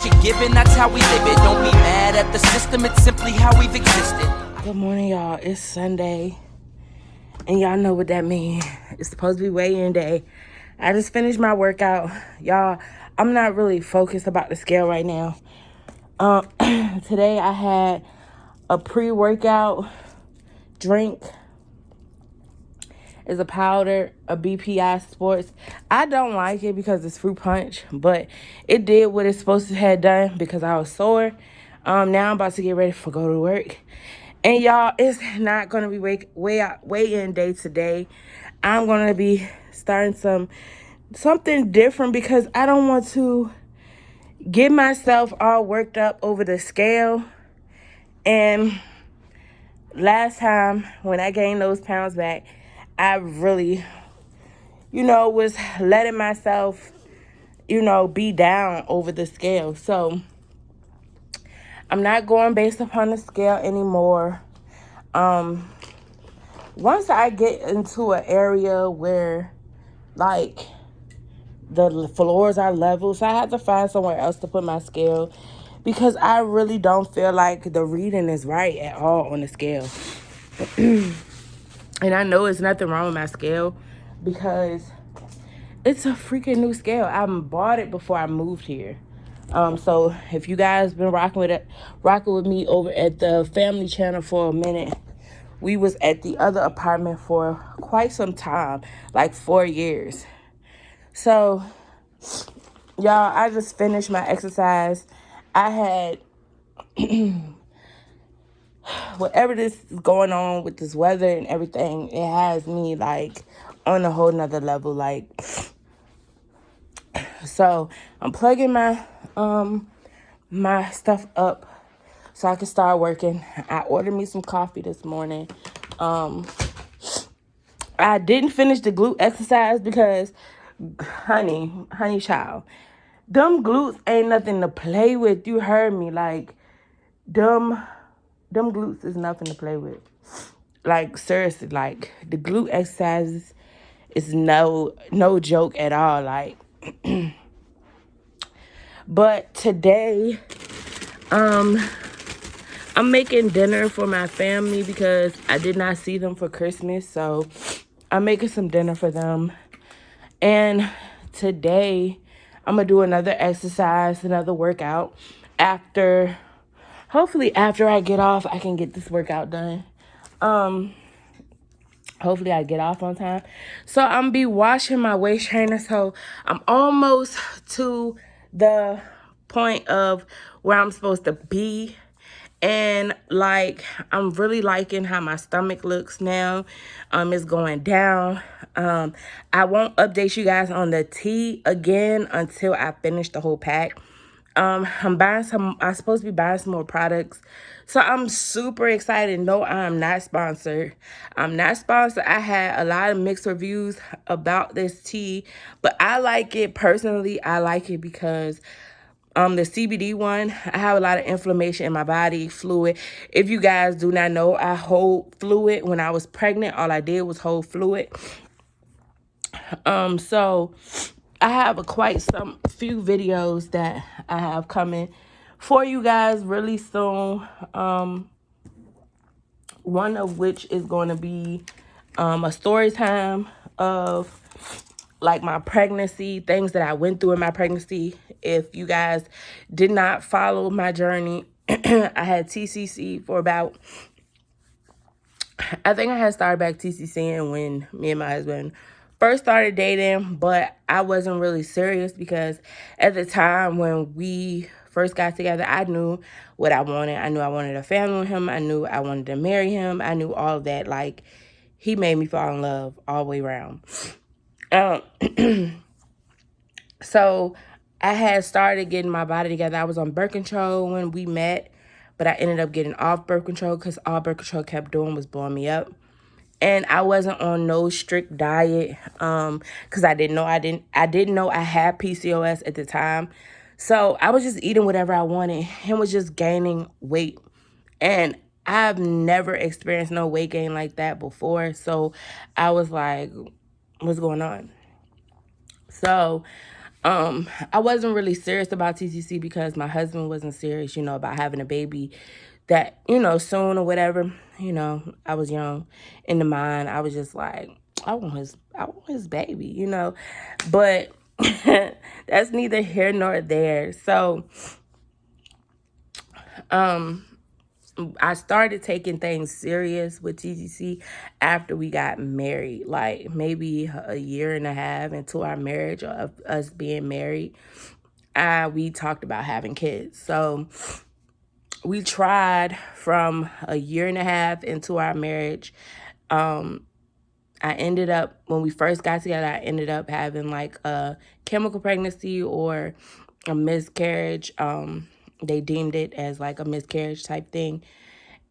Given that's how we live it. Don't be mad at the system, it's simply how we've existed. Good morning, y'all. It's Sunday, and y'all know what that means. It's supposed to be weigh-in day. I just finished my workout. Y'all, I'm not really focused about the scale right now. Today I had a pre-workout drink. It's a powder, a BPI Sports. I don't like it because it's fruit punch, but it did what it's supposed to have done because I was sore. Now I'm about to get ready for go to work. And y'all, it's not going to be weigh-in day today. I'm going to be starting something different because I don't want to get myself all worked up over the scale. And last time when I gained those pounds back, I really, was letting myself, be down over the scale. So I'm not going based upon the scale anymore. Once I get into an area where, like, the floors are level, so I have to find somewhere else to put my scale because I really don't feel like the reading is right at all on the scale. And I know it's nothing wrong with my scale because it's a freaking new scale. I bought it before I moved here. So if you guys been rocking with me over at the family channel for a minute, we was at the other apartment for quite some time, like 4 years. So, y'all, I just finished my exercise. I had whatever this is going on with this weather and everything, it has me like on a whole nother level. Like, so I'm plugging my stuff up so I can start working. I ordered me some coffee this morning. I didn't finish the glute exercise because, honey child, them glutes ain't nothing to play with. You heard me. Like, them glutes is nothing to play with. Like, seriously, like, the glute exercises is no joke at all. Like, but today, I'm making dinner for my family because I did not see them for Christmas. So I'm making some dinner for them. And today, I'm going to do another exercise, another workout. Hopefully after I get off, I can get this workout done. Hopefully I get off on time. So I'm going to be washing my waist trainer. So I'm almost to the point of where I'm supposed to be. And like, I'm really liking how my stomach looks now. It's going down. I won't update you guys on the tea again until I finish the whole pack. I'm supposed to be buying some more products. So I'm super excited. No, I'm not sponsored. I'm not sponsored. I had a lot of mixed reviews about this tea, but I like it personally. I like it because the CBD one, I have a lot of inflammation in my body, fluid. If you guys do not know, I hold fluid. When I was pregnant, all I did was hold fluid. So I have quite some few videos that I have coming for you guys really soon. One of which is going to be a story time of like my pregnancy, things that I went through in my pregnancy. If you guys did not follow my journey, I had TCC for about, I think I had started back TCCing when me and my husband first started dating, but I wasn't really serious because at the time when we first got together, I knew what I wanted. I knew I wanted a family with him. I knew I wanted to marry him. I knew all of that. Like, he made me fall in love all the way around. So I had started getting my body together. I was on birth control when we met, but I ended up getting off birth control because all birth control kept doing was blowing me up. And I wasn't on no strict diet because I didn't know I had PCOS at the time. So I was just eating whatever I wanted and was just gaining weight. And I've never experienced no weight gain like that before. So I was like, what's going on? So I wasn't really serious about TTC because my husband wasn't serious, about having a baby that, soon or whatever. I was young in the mind. I was just like, I want his baby, But that's neither here nor there. So, um, I started taking things serious with TTC after we got married, like maybe a year and a half into our marriage, of us being married. We talked about having kids. So we tried from a year and a half into our marriage. I ended up, when we first got together, I ended up having like a chemical pregnancy or a miscarriage. They deemed it as like a miscarriage type thing.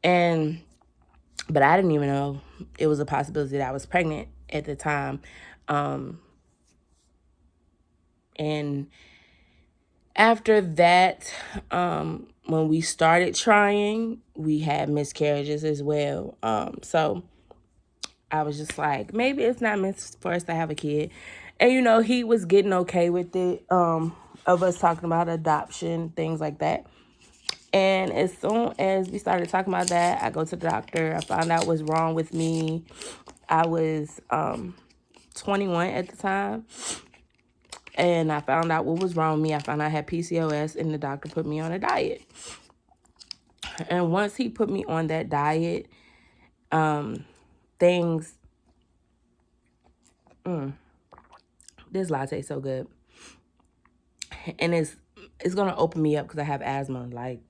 But I didn't even know it was a possibility that I was pregnant at the time. And after that, when we started trying, we had miscarriages as well. So I was just like, maybe it's not meant for us to have a kid. And, he was getting okay with it, of us talking about adoption, things like that. And as soon as we started talking about that, I go to the doctor. I found out what's wrong with me. I was 21 at the time. And I found out what was wrong with me. I found out I had PCOS, and the doctor put me on a diet. And once he put me on that diet, things... this latte is so good. And it's going to open me up because I have asthma. Like,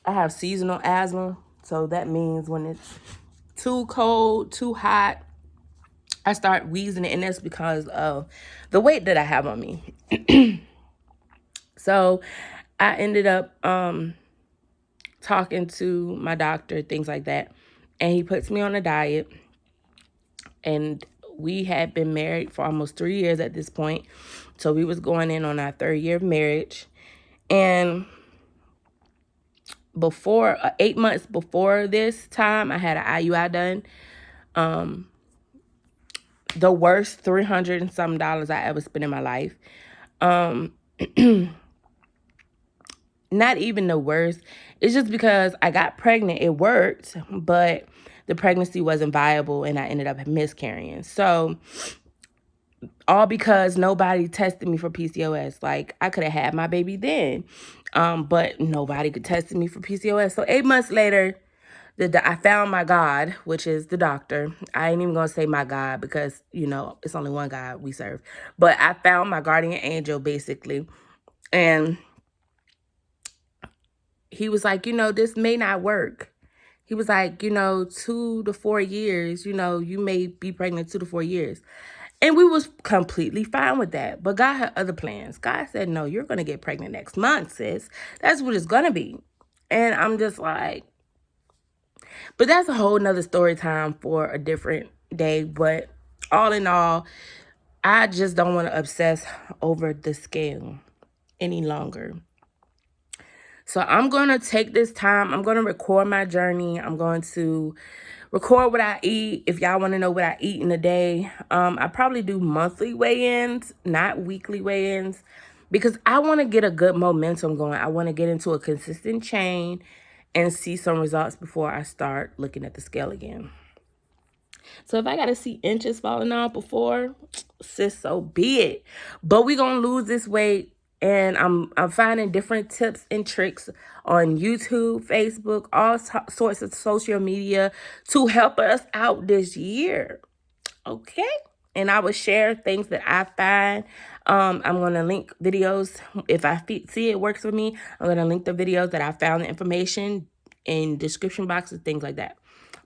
I have seasonal asthma. So that means when it's too cold, too hot, I start wheezing, and that's because of the weight that I have on me. So I ended up talking to my doctor, things like that. And he puts me on a diet. And we had been married for almost 3 years at this point. So we was going in on our 3rd year of marriage. And before, 8 months before this time, I had an IUI done. The worst $300 and some I ever spent in my life. Not even the worst. It's just because I got pregnant. It worked, but the pregnancy wasn't viable, and I ended up miscarrying. So all because nobody tested me for PCOS. Like, I could have had my baby then, but nobody could test me for PCOS. So 8 months later, I found my God, which is the doctor. I ain't even going to say my God because, it's only one God we serve. But I found my guardian angel, basically. And he was like, this may not work. He was like, 2 to 4 years, you may be pregnant 2 to 4 years. And we was completely fine with that. But God had other plans. God said, no, you're going to get pregnant next month, sis. That's what it's going to be. And I'm just like, but that's a whole nother story time for a different day. But all in all, I just don't want to obsess over the scale any longer. So I'm going to take this time. I'm going to record my journey. I'm going to record what I eat. If y'all want to know what I eat in a day, I probably do monthly weigh-ins, not weekly weigh-ins, because I want to get a good momentum going. I want to get into a consistent chain and see some results before I start looking at the scale again. So if I got to see inches falling off before, sis, so be it. But we're going to lose this weight. And I'm finding different tips and tricks on YouTube, Facebook, all sorts of social media to help us out this year. Okay? And I will share things that I find. I'm going to link videos. If I see it works for me, I'm going to link the videos that I found, the information in description boxes, things like that.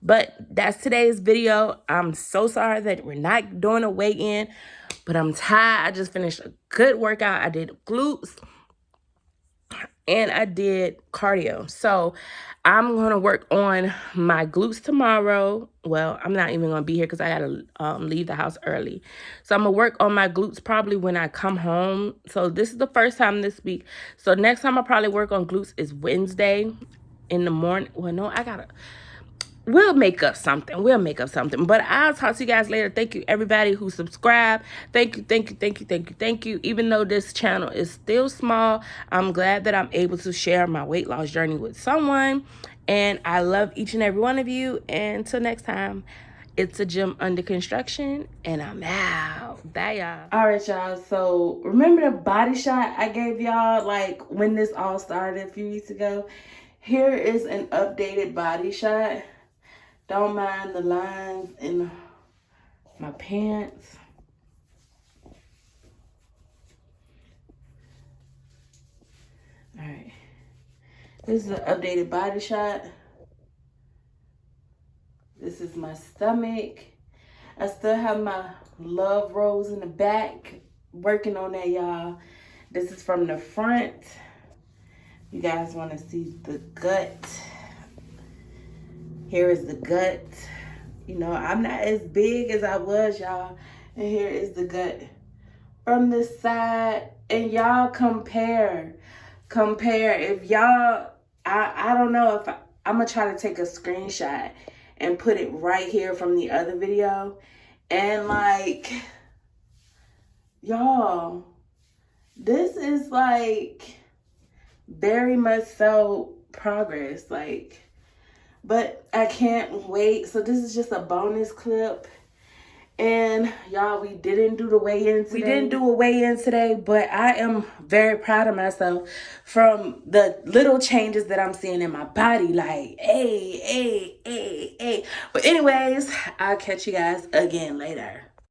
But that's today's video. I'm so sorry that we're not doing a weigh-in, but I'm tired. I just finished a good workout. I did glutes and I did cardio. So I'm going to work on my glutes tomorrow. Well, I'm not even going to be here because I got to leave the house early. So I'm going to work on my glutes probably when I come home. So this is the first time this week. So next time I probably work on glutes is Wednesday in the morning. Well, no, we'll make up something. We'll make up something. But I'll talk to you guys later. Thank you, everybody who subscribed. Thank you, thank you, thank you, thank you, thank you. Even though this channel is still small, I'm glad that I'm able to share my weight loss journey with someone. And I love each and every one of you. And until next time, it's a gym under construction, and I'm out. Bye, y'all. All right, y'all. So remember the body shot I gave y'all, like, when this all started a few weeks ago? Here is an updated body shot. Don't mind the lines in my pants. All right. This is an updated body shot. This is my stomach. I still have my love rolls in the back. Working on that, y'all. This is from the front. You guys want to see the gut. Here is the gut. You know, I'm not as big as I was, y'all. And here is the gut from the side. And y'all compare. Compare. If y'all, I don't know if I'm going to try to take a screenshot and put it right here from the other video. And like, y'all, this is like very much so progress. Like, but I can't wait. So this is just a bonus clip. And y'all, we didn't do the weigh-in today. We didn't do a weigh-in today, but I am very proud of myself from the little changes that I'm seeing in my body. Like, hey. But anyways, I'll catch you guys again later.